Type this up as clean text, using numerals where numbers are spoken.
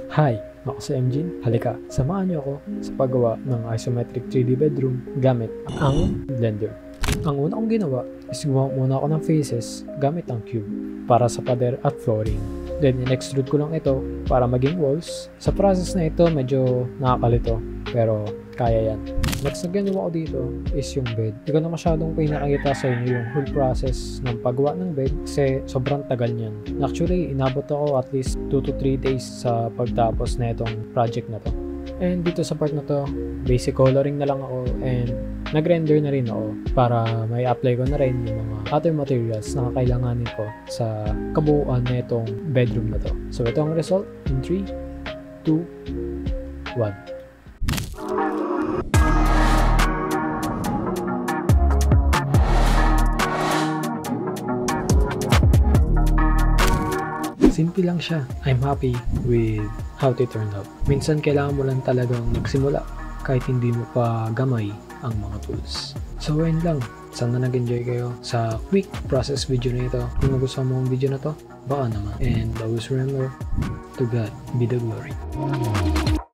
Hi, ako si Mjin. Halika, samahan niyo ako sa paggawa ng isometric 3D bedroom gamit ang Blender. Ang una kong ginawa is gumawa muna ako ng faces gamit ang cube para sa pader at flooring. Then in-extrude ko lang ito para maging walls. Sa process na ito medyo nakakalito pero kaya yan. Next na ginawa ko dito is yung bed. Hindi ko na masyadong pinakita sa inyo yung whole process ng paggawa ng bed kasi sobrang tagal niyan. Actually, inabot ako at least 2 to 3 days sa pagtapos na itong project na to. And dito sa part na to, basic coloring na lang ako and nag-render na rin ako para may apply ko na rin yung mga other materials na kakailanganin ko sa kabuuan na itong bedroom na to. So ito ang result in 3, 2, 1. Simple lang siya. I'm happy with how it turned out. Minsan kailangan mo lang talagang magsimula kahit hindi mo pa gamay ang mga tools. So ayun lang. Sana nag-enjoy kayo sa quick process video na ito. Kung nagustuhan mo ang video na to, baka naman. And always remember, to God be the glory.